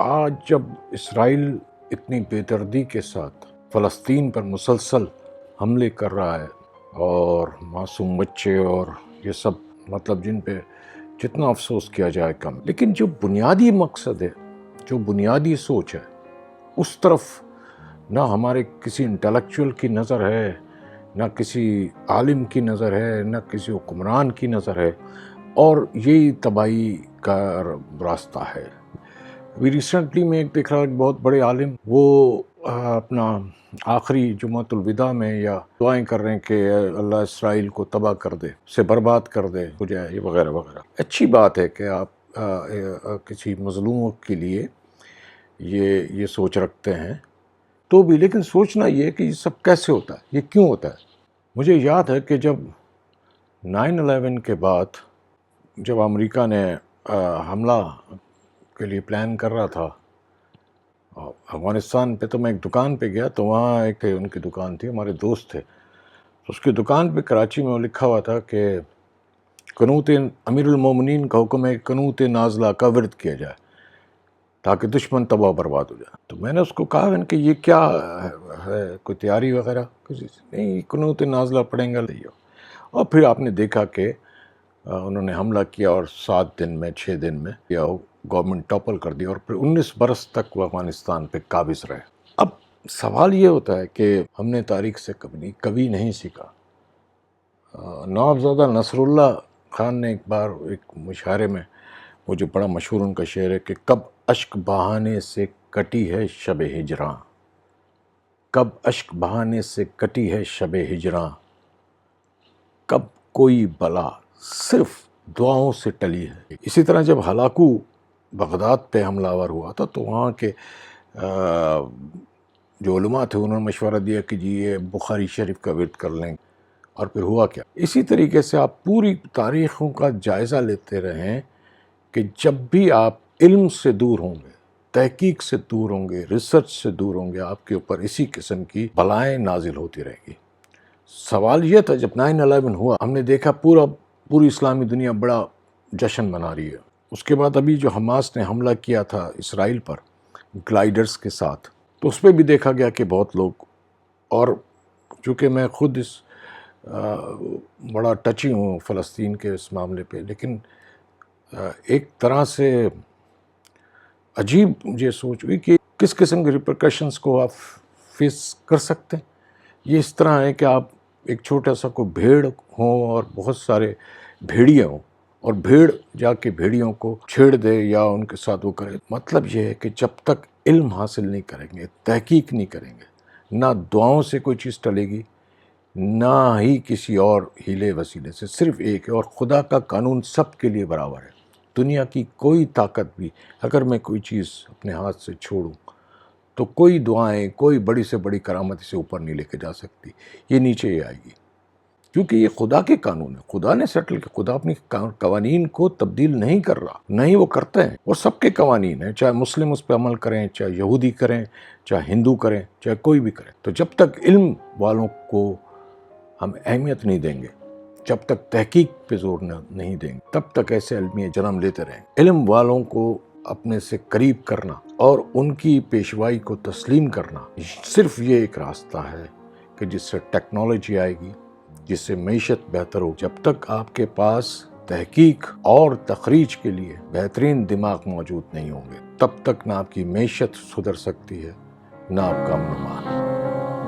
آج جب اسرائیل اتنی بے دردی کے ساتھ فلسطین پر مسلسل حملے کر رہا ہے اور معصوم بچے اور یہ سب مطلب جن پہ جتنا افسوس کیا جائے کم، لیکن جو بنیادی مقصد ہے، جو بنیادی سوچ ہے، اس طرف نہ ہمارے کسی انٹلیکچوئل کی نظر ہے، نہ کسی عالم کی نظر ہے، نہ کسی حکمران کی نظر ہے، اور یہی تباہی کا راستہ ہے۔ ابھی ریسنٹلی میں ایک دیکھ رہا ایک بہت بڑے عالم وہ اپنا آخری جمعۃ الوداع میں یا دعائیں کر رہے ہیں کہ اللہ اسرائیل کو تباہ کر دے، اسے برباد کر دے، ہو جائے، یہ وغیرہ وغیرہ۔ اچھی بات ہے کہ آپ کسی مظلوموں کے لیے یہ سوچ رکھتے ہیں، تو بھی لیکن سوچنا یہ ہے کہ یہ سب کیسے ہوتا ہے، یہ کیوں ہوتا ہے۔ مجھے یاد ہے کہ جب 9/11 کے بعد جب امریکہ نے حملہ کے لیے پلان کر رہا تھا افغانستان پہ، تو میں ایک دکان پہ گیا، تو وہاں ایک ان کی دکان تھی، ہمارے دوست تھے، تو اس کی دکان پہ کراچی میں وہ لکھا ہوا تھا کہ قنوت امیر المومنین کا حکم ہے، قنوت نازلہ کا ورد کیا جائے تاکہ دشمن تباہ برباد ہو جائے۔ تو میں نے اس کو کہا کہ یہ کیا ہے، کوئی تیاری وغیرہ؟ نہیں، قنوت نازلہ پڑھیں گا۔ اور پھر آپ نے دیکھا کہ انہوں نے حملہ کیا اور 7 دن میں 6 دن میں یا گورنمنٹ ٹاپل کر دی، اور پھر 19 برس تک وہ افغانستان پہ قابض رہے۔ اب سوال یہ ہوتا ہے کہ ہم نے تاریخ سے کبھی نہیں سیکھا۔ نوابزادہ نصر اللہ خان نے ایک بار ایک مشاعرے میں، وہ جو بڑا مشہور ان کا شعر ہے کہ کب اشک بہانے سے کٹی ہے شب ہجراں، کب اشک بہانے سے کٹی ہے شب ہجراں، کب کوئی بلا صرف دعاؤں سے ٹلی ہے۔ اسی طرح جب ہلاکو بغداد پہ حملہ آور ہوا تھا تو وہاں کے جو علماء تھے انہوں نے مشورہ دیا کہ جی یہ بخاری شریف کا ورد کر لیں، اور پھر ہوا کیا۔ اسی طریقے سے آپ پوری تاریخوں کا جائزہ لیتے رہیں کہ جب بھی آپ علم سے دور ہوں گے، تحقیق سے دور ہوں گے، ریسرچ سے دور ہوں گے، آپ کے اوپر اسی قسم کی بلائیں نازل ہوتی رہیں گی۔ سوال یہ تھا، جب 9/11 ہوا، ہم نے دیکھا پوری اسلامی دنیا بڑا جشن منا رہی ہے۔ اس کے بعد ابھی جو حماس نے حملہ کیا تھا اسرائیل پر گلائیڈرز کے ساتھ، تو اس پہ بھی دیکھا گیا کہ بہت لوگ، اور چونکہ میں خود اس بڑا ٹچی ہوں فلسطین کے اس معاملے پہ، لیکن ایک طرح سے عجیب مجھے سوچ ہوئی کہ کس قسم کے ریپرکشنز کو آپ فیس کر سکتے ہیں۔ یہ اس طرح ہے کہ آپ ایک چھوٹا سا کوئی بھیڑ ہوں اور بہت سارے بھیڑیے ہوں، اور بھیڑ جا کے بھیڑیوں کو چھیڑ دے یا ان کے ساتھ وہ کرے۔ مطلب یہ ہے کہ جب تک علم حاصل نہیں کریں گے، تحقیق نہیں کریں گے، نہ دعاؤں سے کوئی چیز ٹلے گی، نہ ہی کسی اور ہیلے وسیلے سے۔ صرف ایک ہے، اور خدا کا قانون سب کے لیے برابر ہے۔ دنیا کی کوئی طاقت بھی، اگر میں کوئی چیز اپنے ہاتھ سے چھوڑوں تو کوئی دعائیں، کوئی بڑی سے بڑی کرامت اسے اوپر نہیں لے کے جا سکتی، یہ نیچے ہی آئے گی، کیونکہ یہ خدا کے قانون ہے۔ خدا نے سیٹل کیا، خدا اپنی قوانین کو تبدیل نہیں کر رہا، نہ ہی وہ کرتے ہیں، وہ سب کے قوانین ہیں، چاہے مسلم اس پہ عمل کریں، چاہے یہودی کریں، چاہے ہندو کریں، چاہے کوئی بھی کرے۔ تو جب تک علم والوں کو ہم اہمیت نہیں دیں گے، جب تک تحقیق پہ زور نہیں دیں گے، تب تک ایسے علمیہ جنم لیتے رہیں گے۔ علم والوں کو اپنے سے قریب کرنا اور ان کی پیشوائی کو تسلیم کرنا، صرف یہ ایک راستہ ہے کہ جس سے ٹیکنالوجی آئے گی، جس سے معیشت بہتر ہو۔ جب تک آپ کے پاس تحقیق اور تخریج کے لیے بہترین دماغ موجود نہیں ہوں گے، تب تک نہ آپ کی معیشت سدھر سکتی ہے، نہ آپ کا امن و امان۔